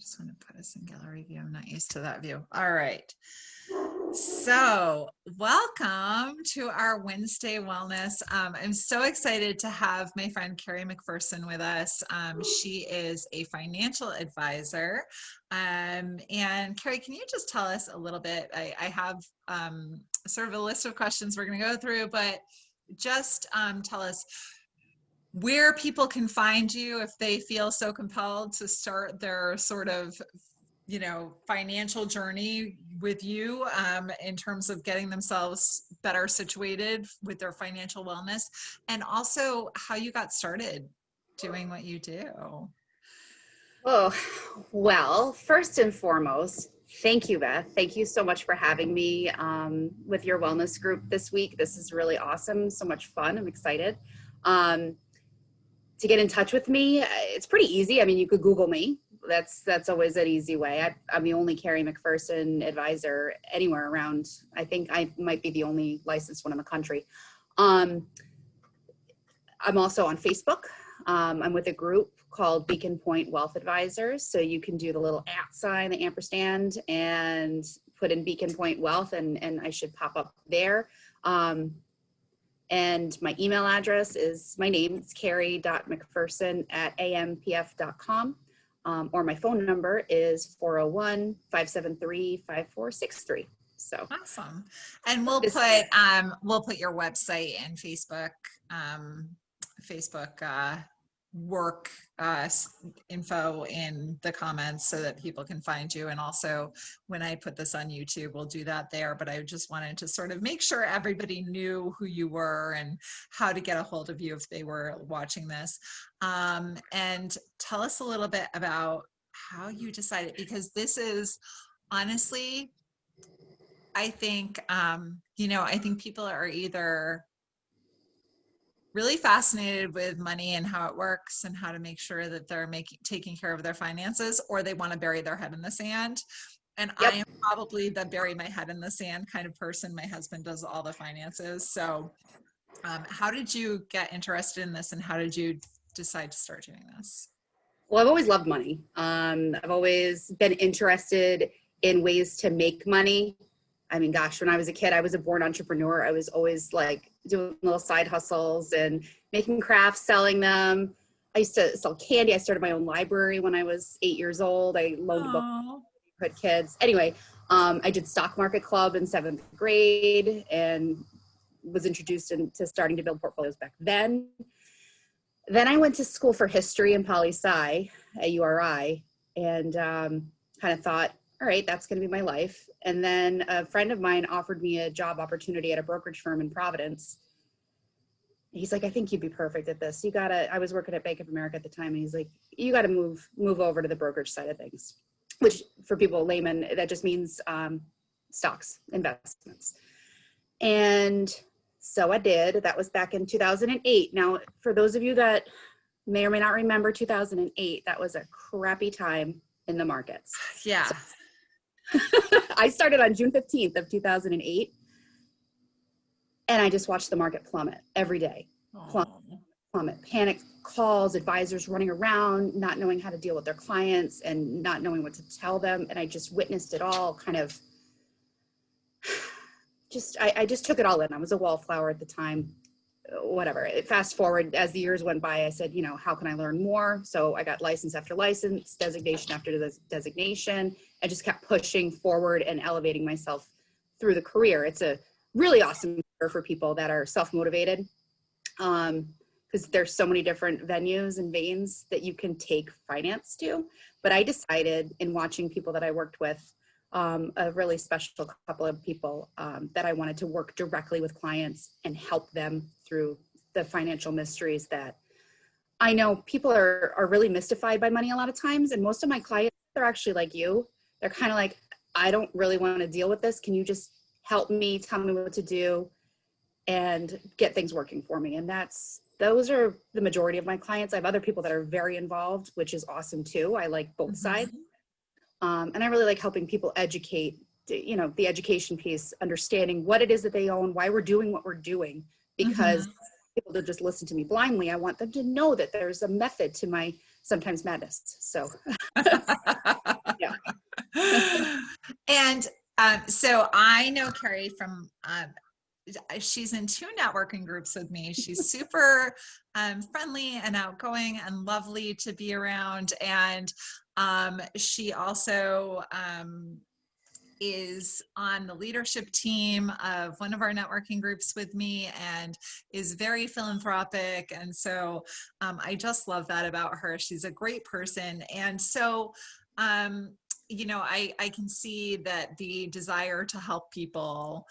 just want to put us in gallery view. I'm not used to that view. All right. So welcome to our Wednesday Wellness. I'm so excited to have my friend Carrie McPherson with us. She is a financial advisor. And Carrie, can you just tell us a little bit? I have sort of a list of questions we're going to go through, but just tell us where people can find you if they feel so compelled to start their sort of financial journey with you in terms of getting themselves better situated with their financial wellness, and also how you got started doing what you do. Oh, well, first and foremost, thank you, Beth. Thank you so much for having me with your wellness group this week. This is really awesome. So much fun. I'm excited. To get in touch with me, it's pretty easy. I mean, you could Google me. That's always an easy way. I'm the only Carrie McPherson advisor anywhere around. I think I might be the only licensed one in the country. I'm also on Facebook. I'm with a group called Beacon Point Wealth Advisors. So you can do the little @ sign, the ampersand, and put in Beacon Point Wealth, and I should pop up there. And my email address is my name. It's carrie.mcpherson@ampf.com. Or my phone number is 401-573-5463. So awesome. And we'll put your website and Facebook work info in the comments so that people can find you. And also when I put this on YouTube, we'll do that there. But I just wanted to sort of make sure everybody knew who you were and how to get a hold of you if they were watching this. And tell us a little bit about how you decided, because this is honestly, I think, I think people are either really fascinated with money and how it works and how to make sure that they're taking care of their finances, or they want to bury their head in the sand. And yep. I am probably the bury my head in the sand kind of person. My husband does all the finances. So how did you get interested in this, and how did you decide to start doing this? Well, I've always loved money. I've always been interested in ways to make money. I mean, gosh, when I was a kid, I was a born entrepreneur. I was always like doing little side hustles and making crafts, selling them. I used to sell candy. I started my own library when I was 8 years old. I loaned books to kids. Anyway, I did stock market club in 7th grade and was introduced into starting to build portfolios back then. Then I went to school for history and poli-sci at URI, and kind of thought, all right, that's going to be my life. And then a friend of mine offered me a job opportunity at a brokerage firm in Providence. He's like, I think you'd be perfect at this. I was working at Bank of America at the time. And he's like, you got to move over to the brokerage side of things, which for people, layman, that just means stocks, investments. And so I did. That was back in 2008. Now, for those of you that may or may not remember 2008, that was a crappy time in the markets. Yeah. So, I started on June 15th of 2008, and I just watched the market plummet every day. Plummet, panic calls, advisors running around, not knowing how to deal with their clients and not knowing what to tell them. And I just witnessed it all kind of I just took it all in. I was a wallflower at the time, whatever. Fast forward, as the years went by, I said, how can I learn more? So I got license after license, designation after designation. I just kept pushing forward and elevating myself through the career. It's a really awesome career for people that are self-motivated, because there's so many different venues and veins that you can take finance to. But I decided, in watching people that I worked with, a really special couple of people, that I wanted to work directly with clients and help them through the financial mysteries that I know people are really mystified by money a lot of times. And most of my clients, they're actually like you. They're kind of like, I don't really want to deal with this. Can you just help me, tell me what to do, and get things working for me? And those are the majority of my clients. I have other people that are very involved, which is awesome too. I like both sides. And I really like helping people educate, the education piece, understanding what it is that they own, why we're doing what we're doing, because people don't just listen to me blindly. I want them to know that there's a method to my sometimes madness. So And so I know Carrie from, she's in 2 networking groups with me. She's super friendly and outgoing and lovely to be around. And she also is on the leadership team of one of our networking groups with me and is very philanthropic. And so I just love that about her. She's a great person. And so, you know, I can see that the desire to help people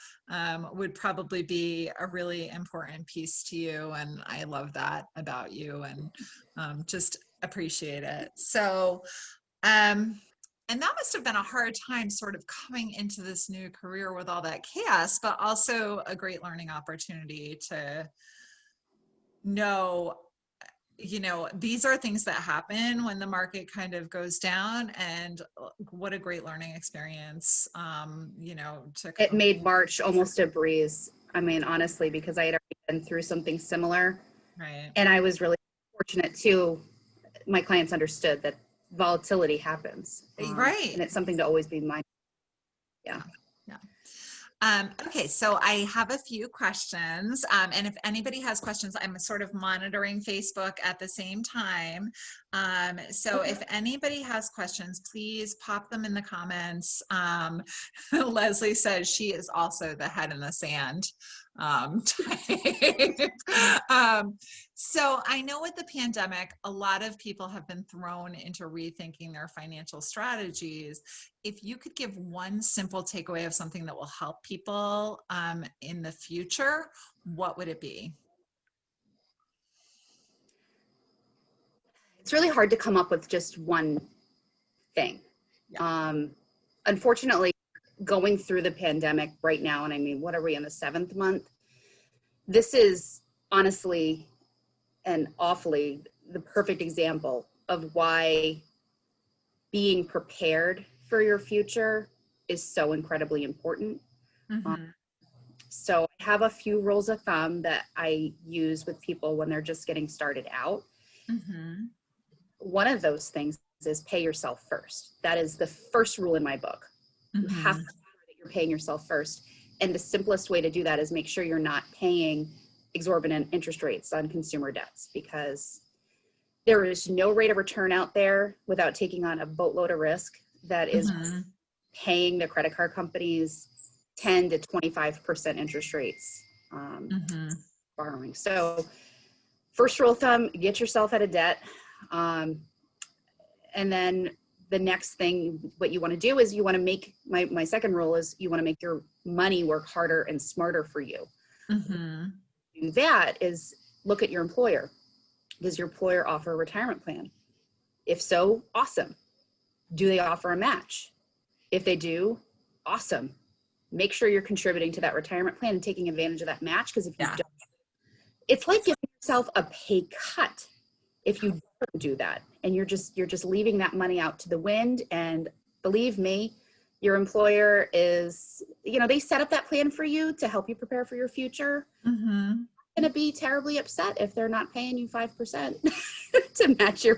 would probably be a really important piece to you. And I love that about you and just appreciate it. So, and that must have been a hard time sort of coming into this new career with all that chaos, but also a great learning opportunity to know, you know, these are things that happen when the market kind of goes down, and what a great learning experience, you know, to It made March almost a breeze. I mean, honestly, because I had already been through something similar. right. And I was really fortunate too. My clients understood that volatility happens. Right. And it's something to always be mindful. Yeah. Okay, so I have a few questions, and if anybody has questions, I'm sort of monitoring Facebook at the same time. So if anybody has questions, please pop them in the comments. Leslie says she is also the head in the sand type. So I know with the pandemic, a lot of people have been thrown into rethinking their financial strategies. If you could give one simple takeaway of something that will help people in the future, what would it be? It's really hard to come up with just one thing. Yeah. Unfortunately, going through the pandemic right now, and I mean, what are we in the 7th month? This is honestly and awfully the perfect example of why being prepared for your future is so incredibly important. Mm-hmm. So I have a few rules of thumb that I use with people when they're just getting started out. Mm-hmm. One of those things is pay yourself first. That is the first rule in my book. You have to make sure that you're paying yourself first. And the simplest way to do that is make sure you're not paying exorbitant interest rates on consumer debts, because there is no rate of return out there without taking on a boatload of risk that is paying the credit card companies 10 to 25% interest rates borrowing. So first rule of thumb, get yourself out of debt. And then the next thing, what you want to do is you want to make, my second rule is you want to make your money work harder and smarter for you. Do that is look at your employer. Does your employer offer a retirement plan? If so, awesome. Do they offer a match? If they do, awesome. Make sure you're contributing to that retirement plan and taking advantage of that match, because if you don't, it's like giving yourself a pay cut if you don't do that, and you're just leaving that money out to the wind. And believe me, your employer is, you know, they set up that plan for you to help you prepare for your future. Going to be terribly upset if they're not paying you 5% to match your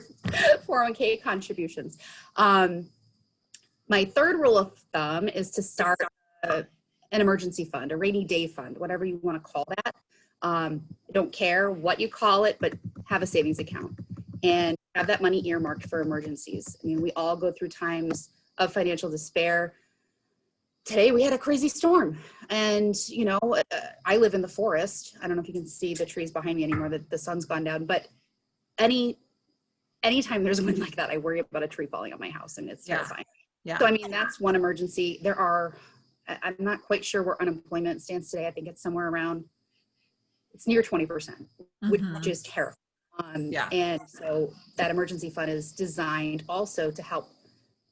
401k contributions. My third rule of thumb is to start an emergency fund, a rainy day fund, whatever you want to call that. I don't care what you call it, but have a savings account and have that money earmarked for emergencies. I mean, we all go through times of financial despair. Today we had a crazy storm, and you know, I live in the forest. I don't know if you can see the trees behind me anymore, that the sun's gone down, but anytime there's a wind like that, I worry about a tree falling on my house, and it's terrifying. So I mean, that's one emergency. There are, I'm not quite sure where unemployment stands today. I think it's somewhere around, it's near 20%, which is terrifying. And so that emergency fund is designed also to help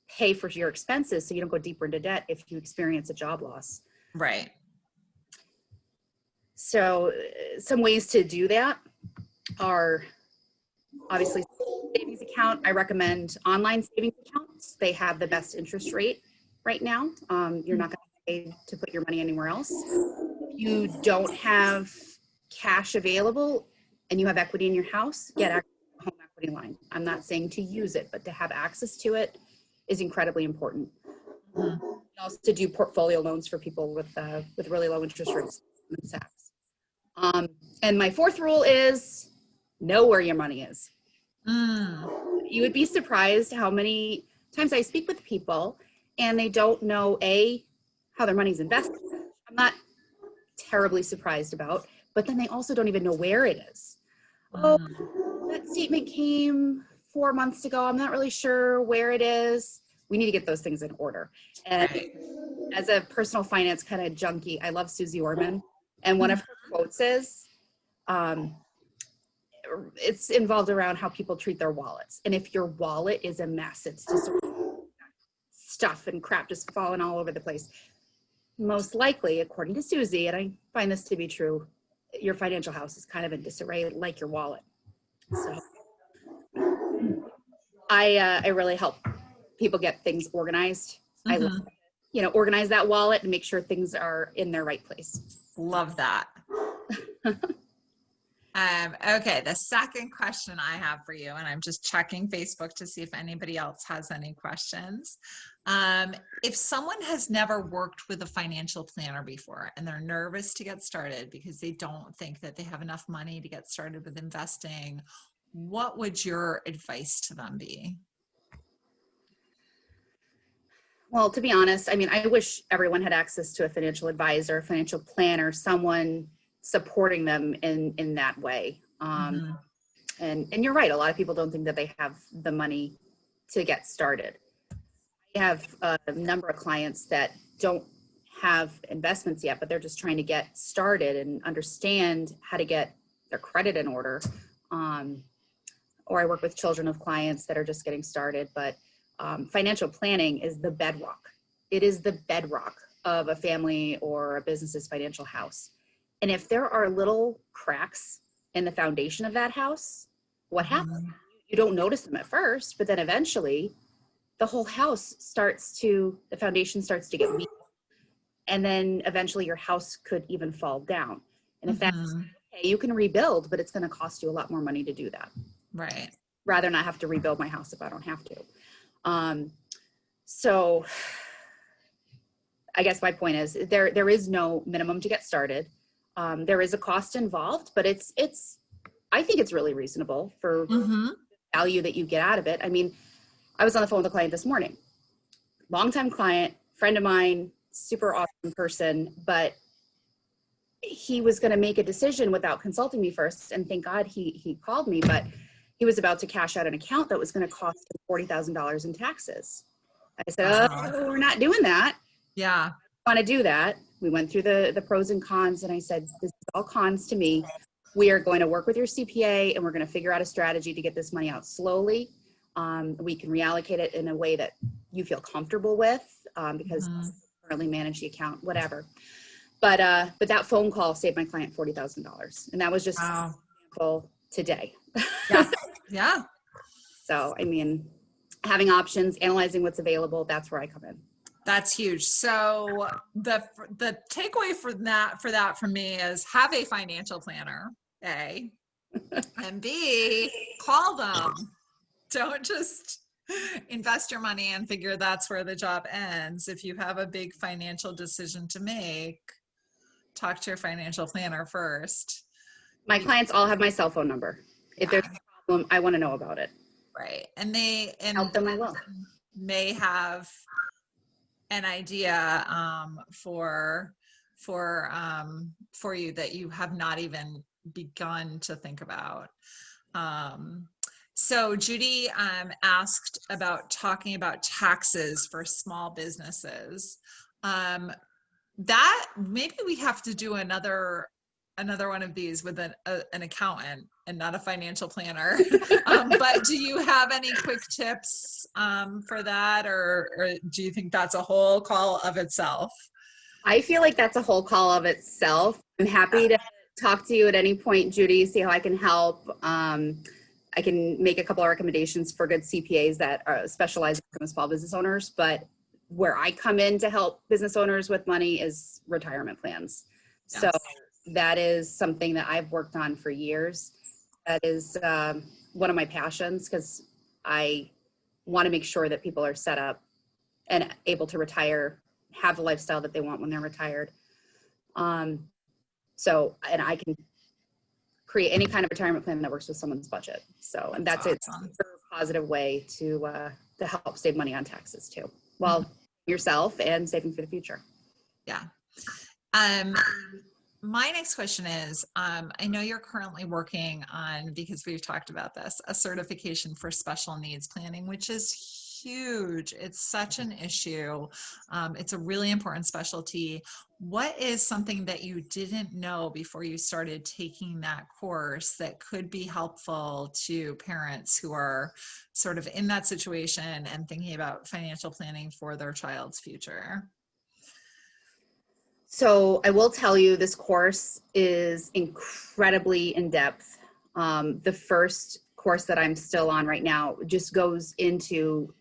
pay for your expenses so you don't go deeper into debt if you experience a job loss. Right. So some ways to do that are obviously savings account. I recommend online savings accounts. They have the best interest rate right now. You're not going to pay to put your money anywhere else. If you don't have cash available and you have equity in your house, get access to a home equity line. I'm not saying to use it, but to have access to it is incredibly important. Mhm. Also do portfolio loans for people with really low interest rates and SAPs. And my fourth rule is know where your money is. Mm. You would be surprised how many times I speak with people and they don't know how their money's invested. I'm not terribly surprised about, but then they also don't even know where it is. Oh, Mm. that statement came 4 months ago. I'm not really sure where it is. We need to get those things in order. And Right. as a personal finance kind of junkie, I love Susie Orman. And one of her quotes is, it's involved around how people treat their wallets. And if your wallet is a mess, it's just stuff and crap just falling all over the place. Most likely, according to Susie, and I find this to be true, your financial house is kind of in disarray, like your wallet. So I really help people get things organized. I Mhm. organize that wallet and make sure things are in their right place. Love that. Okay, the second question I have for you, and I'm just checking Facebook to see if anybody else has any questions. If someone has never worked with a financial planner before and they're nervous to get started because they don't think that they have enough money to get started with investing, what would your advice to them be? Well, to be honest, I mean, I wish everyone had access to a financial advisor, financial planner, someone supporting them in that way. Mhm. And you're right. A lot of people don't think that they have the money to get started. I have a number of clients that don't have investments yet, but they're just trying to get started and understand how to get their credit in order. Or I work with children of clients that are just getting started, but financial planning is the bedrock. It is the bedrock of a family or a business's financial house. And if there are little cracks in the foundation of that house, what happens? Mhm. You don't notice them at first, but then eventually the whole house the foundation starts to get weak. And then eventually your house could even fall down. And if that's Mhm. okay, you can rebuild, but it's going to cost you a lot more money to do that. Right. Rather not have to rebuild my house if I don't have to. So I guess my point is there is no minimum to get started. There is a cost involved, but I think it's really reasonable for Mhm. value that you get out of it. I mean, I was on the phone with a client this morning, longtime client, friend of mine, super awesome person, but he was going to make a decision without consulting me first. And thank God he called me, but he was about to cash out an account that was going to cost him $40,000 in taxes. I said, Wow. oh, we're not doing that. Yeah. Want to do that. We went through the pros and cons, and I said, this is all cons to me. We are going to work with your CPA and we're going to figure out a strategy to get this money out slowly. We can reallocate it in a way that you feel comfortable with because Mhm. you currently manage the account, whatever. But that phone call saved my client $40,000, and that was just Wow. today. Yeah. Yeah. So, I mean, having options, analyzing what's available, that's where I come in. That's huge. So the takeaway for that for me is have a financial planner, A, and B, call them. Don't just invest your money and figure that's where the job ends. If you have a big financial decision to make, talk to your financial planner first. My clients all have my cell phone number. If there's Yeah, a problem, I want to know about it. right. And they Help them, I will. may have an idea for you that you have not even begun to think about. So Judy asked about talking about taxes for small businesses. That maybe we have to do another one of these with an accountant and not a financial planner. But do you have any quick tips for that, or do you think that's a whole call of itself? I feel like that's a whole call of itself. I'm happy to talk to you at any point, Judy, see how I can help. I can make a couple of recommendations for good CPAs that specialize in small business owners, but where I come in to help business owners with money is retirement plans. Yes. So that is something that I've worked on for years. That is one of my passions because I want to make sure that people are set up and able to retire, have the lifestyle that they want when they're retired. So, and I can create any kind of retirement plan that works with someone's budget. So, and that's it. Awesome. It's a positive way to help save money on taxes too, while yourself and saving for the future. Yeah. My next question is, I know you're currently working on, because we've talked about this, a certification for special needs planning, which is huge. It's such an issue. It's a really important specialty. What is something that you didn't know before you started taking that course that could be helpful to parents who are sort of in that situation and thinking about financial planning for their child's future? So I will tell you, this course is incredibly in depth. The first course that I'm still on right now just goes into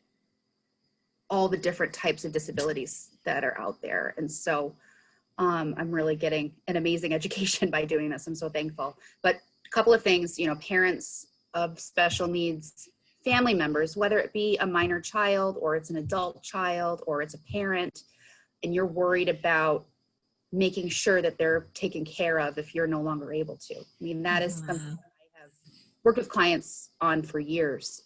all the different types of disabilities that are out there. And so I'm really getting an amazing education by doing this. I'm so thankful. But a couple of things, you know, parents of special needs family members, whether it be a minor child or it's an adult child or it's a parent, and you're worried about making sure that they're taken care of if you're no longer able to. I mean, that is something that I have worked with clients on for years.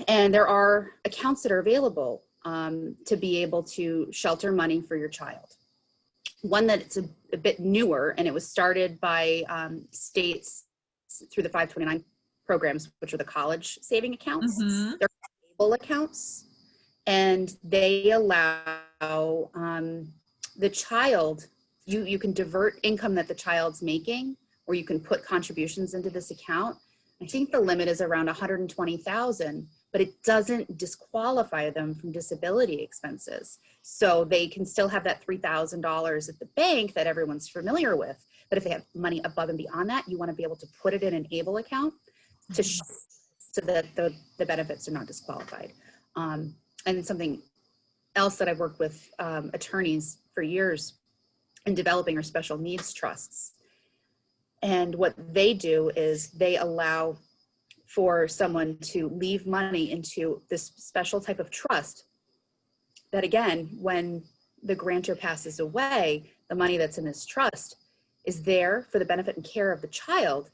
And there are accounts that are available to be able to shelter money for your child. One that it's a bit newer, and it was started by states through the 529 programs, which are the college saving accounts. They're able accounts, and they allow the child, you can divert income that the child's making, or you can put contributions into this account. I think the limit is around 120,000, but it doesn't disqualify them from disability expenses. So they can still have that $3,000 at the bank that everyone's familiar with. But if they have money above and beyond that, you want to be able to put it in an ABLE account to so that the benefits are not disqualified. And something else that I've worked with attorneys for years in developing are special needs trusts. And what they do is they allow for someone to leave money into this special type of trust that, again, when the grantor passes away, the money that's in this trust is there for the benefit and care of the child,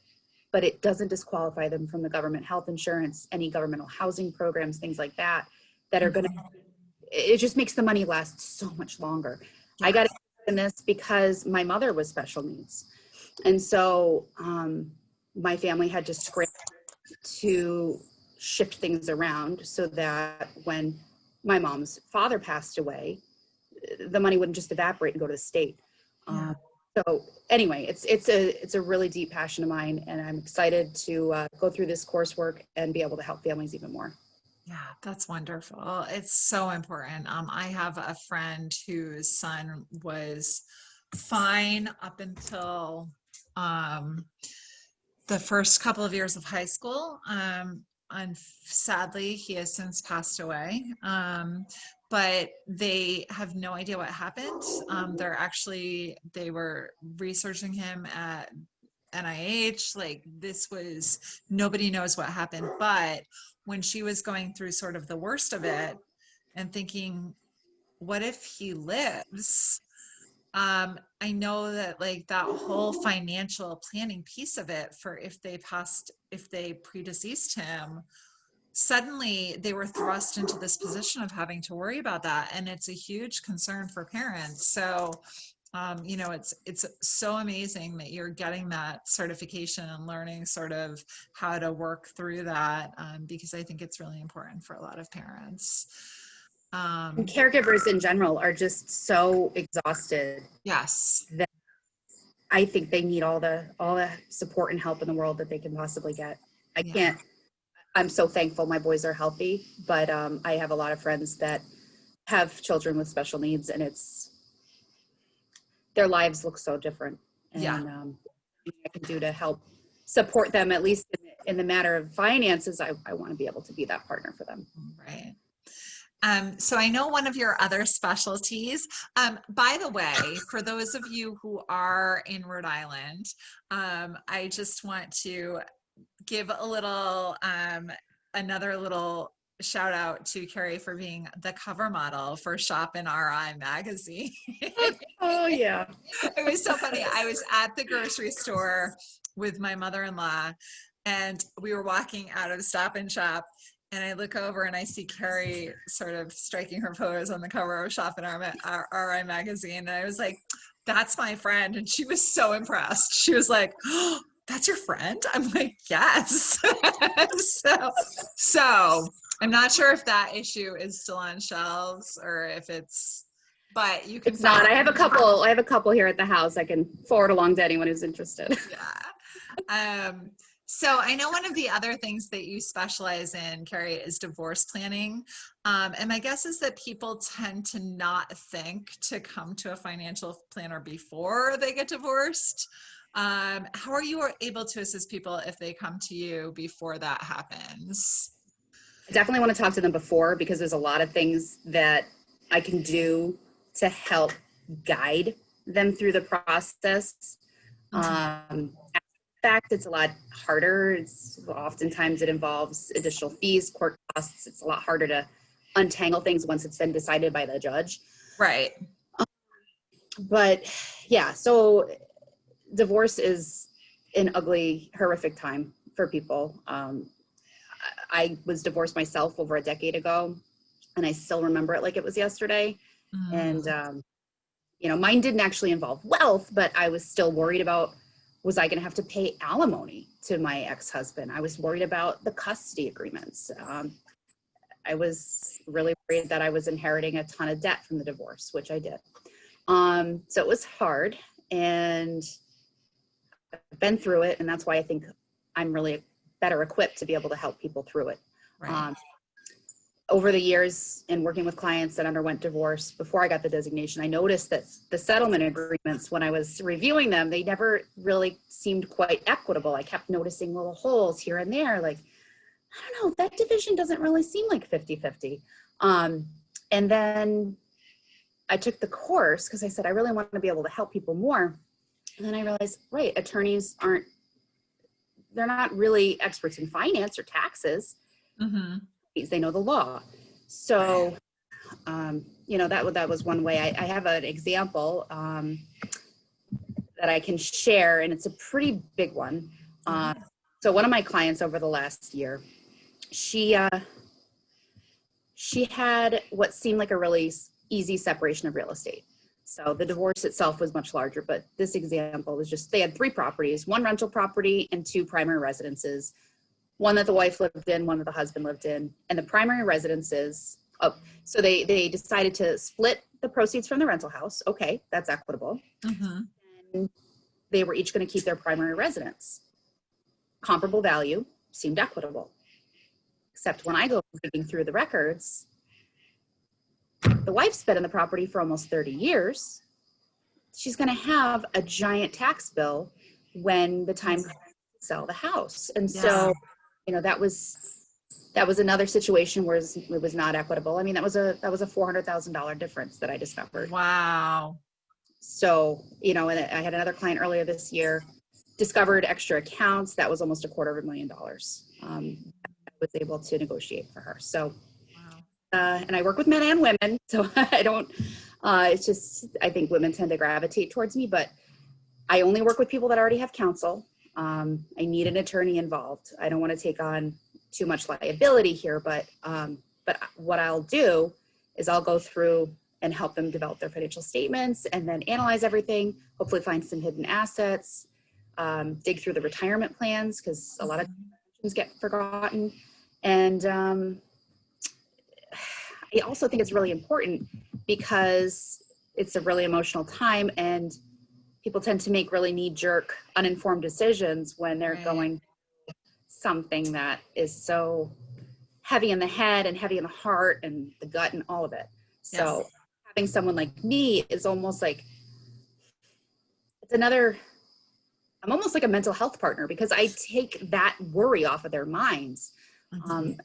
but it doesn't disqualify them from the government health insurance, any governmental housing programs, things like that, that are going to, it just makes the money last so much longer. I got in this because my mother was special needs. And so my family had to scramble to shift things around so that when my mom's father passed away, the money wouldn't just evaporate and go to the state. So anyway, it's a really deep passion of mine, and I'm excited to go through this coursework and be able to help families even more. Yeah, that's wonderful. It's so important. I have a friend whose son was fine up until the first couple of years of high school. And sadly, he has since passed away. But they have no idea what happened. They were researching him at NIH. Like, nobody knows what happened. But when she was going through sort of the worst of it and thinking, what if he lives? I know that, like, that whole financial planning piece of it for if they predeceased him, suddenly they were thrust into this position of having to worry about that. And it's a huge concern for parents. So, you know, it's so amazing that you're getting that certification and learning sort of how to work through that, because I think it's really important for a lot of parents. And caregivers in general are just so exhausted. Yes. That I think they need all the support and help in the world that they can possibly get. I'm so thankful my boys are healthy, but I have a lot of friends that have children with special needs, and their lives look so different. And what I can do to help support them, at least in the matter of finances, I want to be able to be that partner for them. Right. So I know one of your other specialties, by the way, for those of you who are in Rhode Island, I just want to give a little another little shout out to Carrie for being the cover model for Shop in RI magazine. Oh yeah. It was so funny. I was at the grocery store with my mother-in-law, and we were walking out of Stop and Shop, and I look over and I see Carrie sort of striking her pose on the cover of Shop in RI magazine. And I was like, that's my friend. And she was so impressed. She was like, oh, that's your friend? I'm like, yes. so I'm not sure if that issue is still on shelves or if it's, but you can. It's not. I have a couple here at the house. I can forward along to anyone who's interested. Yeah. So I know one of the other things that you specialize in, Carrie, is divorce planning. And my guess is that people tend to not think to come to a financial planner before they get divorced. How are you able to assist people if they come to you before that happens? I definitely want to talk to them before, because there's a lot of things that I can do to help guide them through the process. In fact, it's a lot harder. Oftentimes it involves additional fees, court costs. It's a lot harder to untangle things once it's been decided by the judge. Right. But yeah, so divorce is an ugly, horrific time for people. I was divorced myself over a decade ago, and I still remember it like it was yesterday. And, mine didn't actually involve wealth, but I was still worried about, was I going to have to pay alimony to my ex-husband? I was worried about the custody agreements. I was really worried that I was inheriting a ton of debt from the divorce, which I did. So it was hard, and I've been through it. And that's why I think I'm really better equipped to be able to help people through it. Right. Over the years in working with clients that underwent divorce before I got the designation, I noticed that the settlement agreements, when I was reviewing them, they never really seemed quite equitable. I kept noticing little holes here and there. Like, I don't know, that division doesn't really seem like 50-50. And then I took the course because I said, I really want to be able to help people more. And then I realized, right, attorneys they're not really experts in finance or taxes. They know the law. So, that was one way. I have an example that I can share, and it's a pretty big one. So one of my clients over the last year, she had what seemed like a really easy separation of real estate. So the divorce itself was much larger, but this example was just, they had 3 properties, 1 rental property and 2 primary residences. One that the wife lived in, one that the husband lived in, and the primary residences. So they decided to split the proceeds from the rental house. Okay, that's equitable. And they were each going to keep their primary residence. Comparable value, seemed equitable. Except when I go reading through the records, the wife's been in the property for almost 30 years. She's going to have a giant tax bill when the time comes to sell the house. And so, that was another situation where it was not equitable. I mean, that was a $400,000 difference that I discovered. Wow. So, and I had another client earlier this year, discovered extra accounts. That was almost $250,000. I was able to negotiate for her. So, and I work with men and women, so I don't, it's just, I think women tend to gravitate towards me, but I only work with people that already have counsel. I need an attorney involved. I don't want to take on too much liability here, but what I'll do is I'll go through and help them develop their financial statements and then analyze everything, hopefully find some hidden assets, dig through the retirement plans, because a lot of things get forgotten. And I also think it's really important because it's a really emotional time, and people tend to make really knee-jerk, uninformed decisions when they're going something that is so heavy in the head and heavy in the heart and the gut and all of it. So having someone like me is almost like, I'm almost like a mental health partner, because I take that worry off of their minds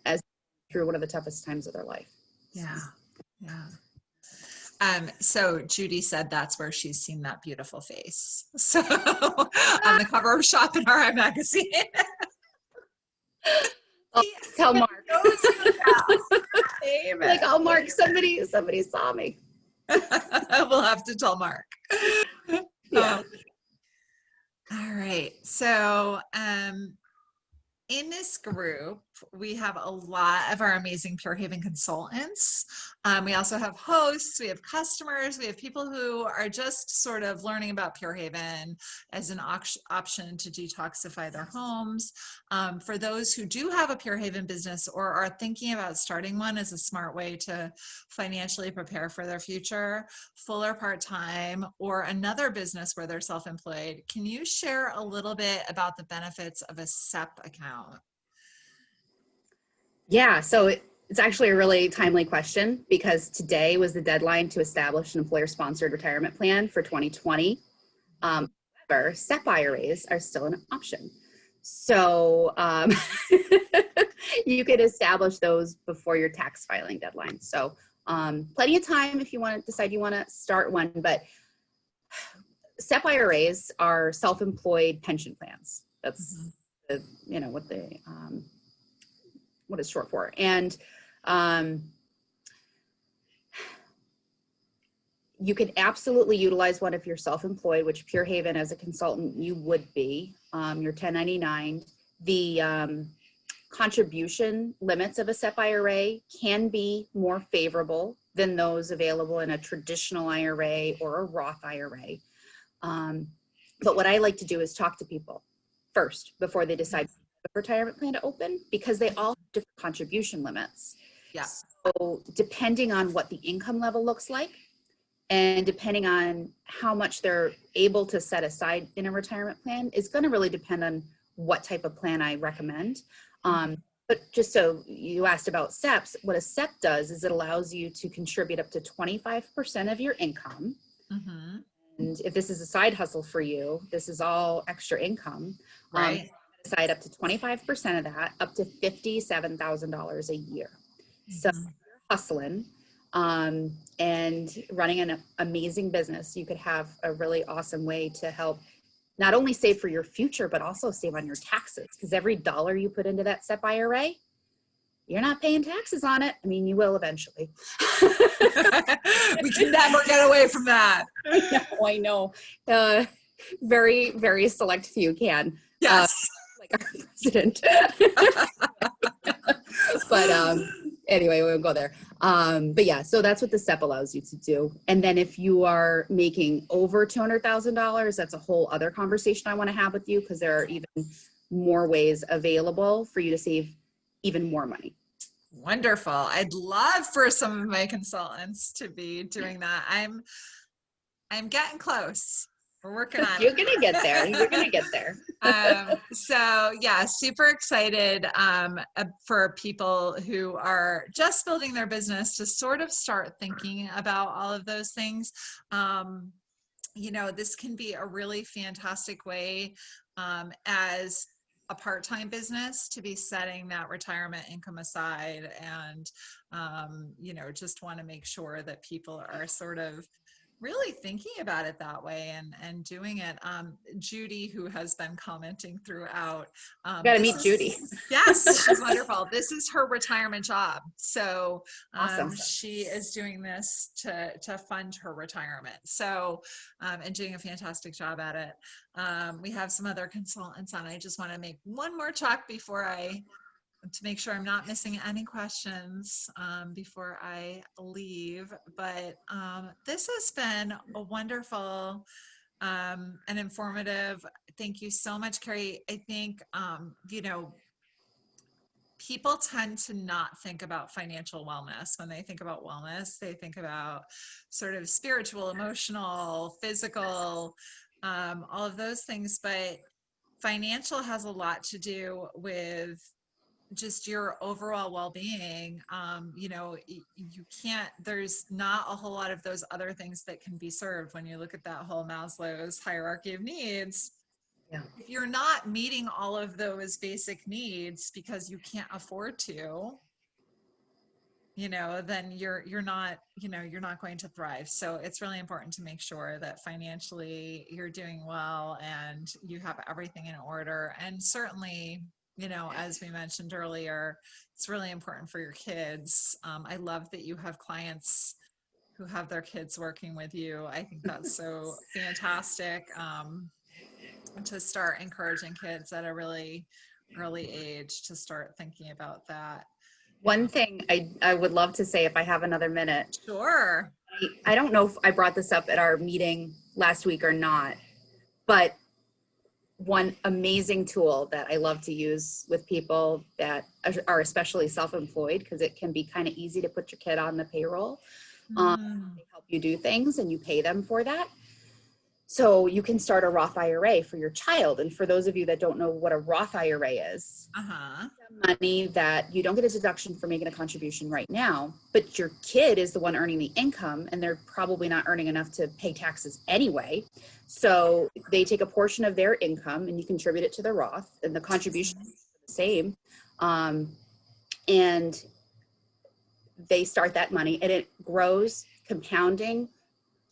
as through one of the toughest times of their life. So Judy said that's where she's seen that beautiful face. So on the cover of Shop in RI magazine. Oh, tell Mark. Knows your house. Amen. Like, oh, Mark, somebody saw me. We'll have to tell Mark. Yeah. All right. So, in this group, we have a lot of our amazing Pure Haven consultants. We also have hosts, we have customers, we have people who are just sort of learning about Pure Haven as an option to detoxify their homes. For those who do have a Pure Haven business or are thinking about starting one as a smart way to financially prepare for their future, full or part-time, or another business where they're self-employed, can you share a little bit about the benefits of a SEP account? Yeah, so it's actually a really timely question because today was the deadline to establish an employer-sponsored retirement plan for 2020. However, SEP IRAs are still an option. So you could establish those before your tax filing deadline. So plenty of time if you want to decide you want to start one, but SEP IRAs are self-employed pension plans. That's what it's short for. And you could absolutely utilize one if you're self-employed, which Pure Haven as a consultant, you would be. You're 1099. The contribution limits of a SEP IRA can be more favorable than those available in a traditional IRA or a Roth IRA. But what I like to do is talk to people first before they decide the retirement plan to open, because they all have different contribution limits. Yeah. So depending on what the income level looks like, and depending on how much they're able to set aside in a retirement plan is going to really depend on what type of plan I recommend. But just so you asked about SEPs, what a SEP does is it allows you to contribute up to 25% of your income. Mm-hmm. And if this is a side hustle for you, this is all extra income. Right. Aside up to 25% of that, up to $57,000 a year. Mm-hmm. So if you're hustling and running an amazing business, you could have a really awesome way to help not only save for your future, but also save on your taxes. Because every dollar you put into that SEP IRA, you're not paying taxes on it. I mean, you will eventually. We can never get away from that. I know. Very, very select few can. Yes. Like our president. But anyway, we won't go there. But yeah, so that's what the SEP allows you to do. And then if you are making over $200,000, that's a whole other conversation I want to have with you, because there are even more ways available for you to save even more money. Wonderful. I'd love for some of my consultants to be doing that. I'm getting close. We're working on it. You're going to get there. You're going to get there. So yeah, super excited for people who are just building their business to sort of start thinking about all of those things. You know, this can be a really fantastic way as a part-time business to be setting that retirement income aside, and you know, just want to make sure that people are sort of really thinking about it that way and doing it. Judy, who has been commenting throughout. Gotta meet Judy. Yes, she's wonderful. This is her retirement job. So awesome. She is doing this to fund her retirement. So, and doing a fantastic job at it. We have some other consultants on. I just want to make one more talk to make sure I'm not missing any questions before I leave. But this has been a wonderful and informative. Thank you so much, Carrie. I think, you know, people tend to not think about financial wellness. When they think about wellness, they think about sort of spiritual, emotional, physical, all of those things. But financial has a lot to do with just your overall well-being. You know, you can't, there's not a whole lot of those other things that can be served when you look at that whole Maslow's hierarchy of needs. Yeah. If you're not meeting all of those basic needs because you can't afford to, you know, then you're not, you know, you're not going to thrive. So it's really important to make sure that financially you're doing well and you have everything in order. And certainly you know, as we mentioned earlier, it's really important for your kids. I love that you have clients who have their kids working with you. I think that's so fantastic, to start encouraging kids at a really early age to start thinking about that. One thing I would love to say if I have another minute, Sure. I don't know if I brought this up at our meeting last week or not, but one amazing tool that I love to use with people that are especially self-employed, because it can be kind of easy to put your kid on the payroll. They help you do things and you pay them for that. So you can start a Roth IRA for your child. And for those of you that don't know what a Roth IRA is, money that you don't get a deduction for making a contribution right now, but your kid is the one earning the income and they're probably not earning enough to pay taxes anyway. So they take a portion of their income and you contribute it to the Roth, and the contribution is the same. And they start that money and it grows, compounding.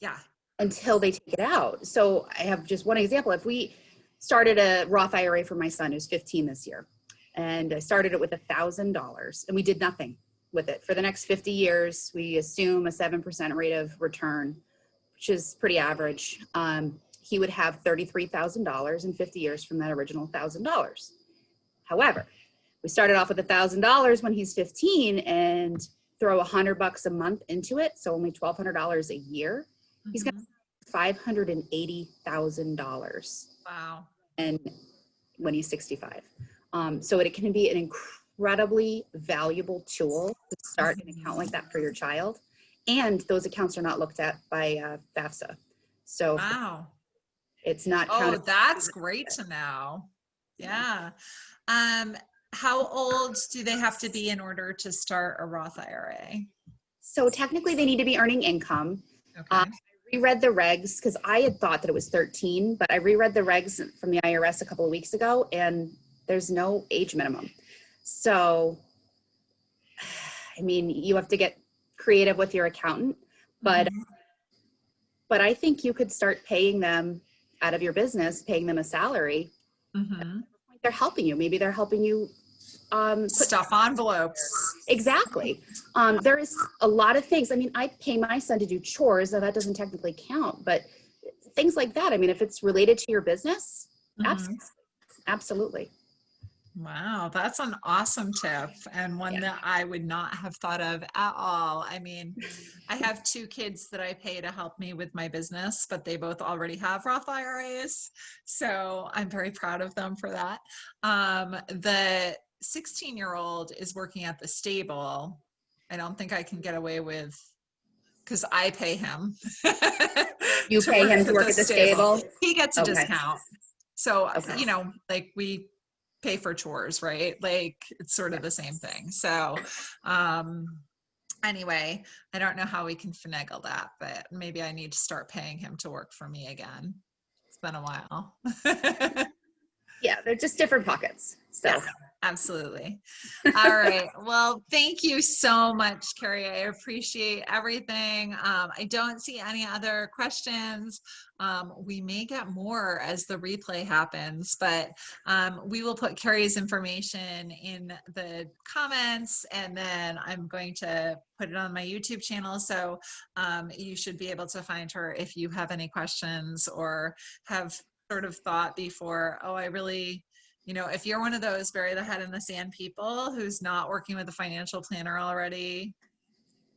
Yeah. Until they take it out. So I have just one example. If we started a Roth IRA for my son, who's 15 this year, and I started it with $1,000 and we did nothing with it for the next 50 years, we assume a 7% rate of return, which is pretty average. He would have $33,000 in 50 years from that original $1,000. However, we started off with $1,000 when he's 15 and throw $100 a month into it. So only $1,200 a year. He's got $580,000. Wow. And when he's 65. So it can be an incredibly valuable tool to start an account like that for your child. And those accounts are not looked at by FAFSA. So wow. It's not counted. Oh, that's great to know. Yeah. How old do they have to be in order to start a Roth IRA? So technically they need to be earning income. Okay. I reread the regs because I had thought that it was 13, but I reread the regs from the IRS a couple of weeks ago and there's no age minimum. So, I mean, you have to get creative with your accountant, but I think you could start paying them out of your business, paying them a salary. They're helping you. Maybe they're helping you stuff envelopes. Exactly. There is a lot of things. I mean, I pay my son to do chores, so that doesn't technically count, but things like that. I mean, if it's related to your business, absolutely. Wow, that's an awesome tip and one that I would not have thought of at all. I mean, I have 2 kids that I pay to help me with my business, but they both already have Roth IRAs. So I'm very proud of them for that. The 16-year-old is working at the stable. I don't think I can get away with, because I pay him. You pay him to work at the stable? He gets a discount. So, you know, like we pay for chores, right? Like it's sort of the same thing. So anyway, I don't know how we can finagle that, but maybe I need to start paying him to work for me again. It's been a while. Yeah, they're just different pockets. So yeah, absolutely. All right. Well, thank you so much, Carrie. I appreciate everything. I don't see any other questions. We may get more as the replay happens, but we will put Carrie's information in the comments, and then I'm going to put it on my YouTube channel. So you should be able to find her if you have any questions or have sort of thought before, oh, I really, you know, if you're one of those bury the head in the sand people who's not working with a financial planner already,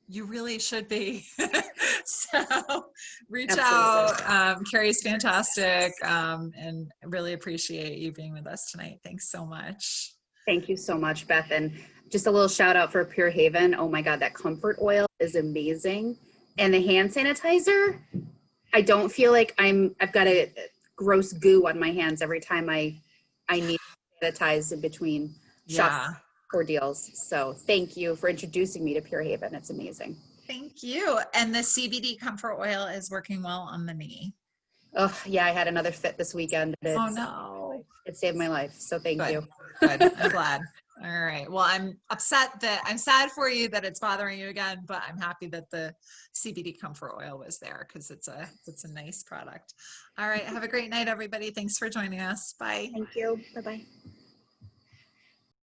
you really should be. So reach out. Carrie's fantastic, and really appreciate you being with us tonight. Thanks so much. Thank you so much, Beth. And just a little shout out for Pure Haven. Oh my God, that comfort oil is amazing. And the hand sanitizer, I don't feel like I've got a gross goo on my hands every time I need to sanitize in between shots or deals. So thank you for introducing me to Pure Haven. It's amazing. Thank you. And the CBD comfort oil is working well on the knee. Oh yeah, I had another fit this weekend. Oh no. It saved my life. So thank you. Good. I'm glad. All right. Well, I'm sad for you that it's bothering you again, but I'm happy that the CBD comfort oil was there because it's a nice product. All right. Have a great night, everybody. Thanks for joining us. Bye. Thank you. Bye-bye.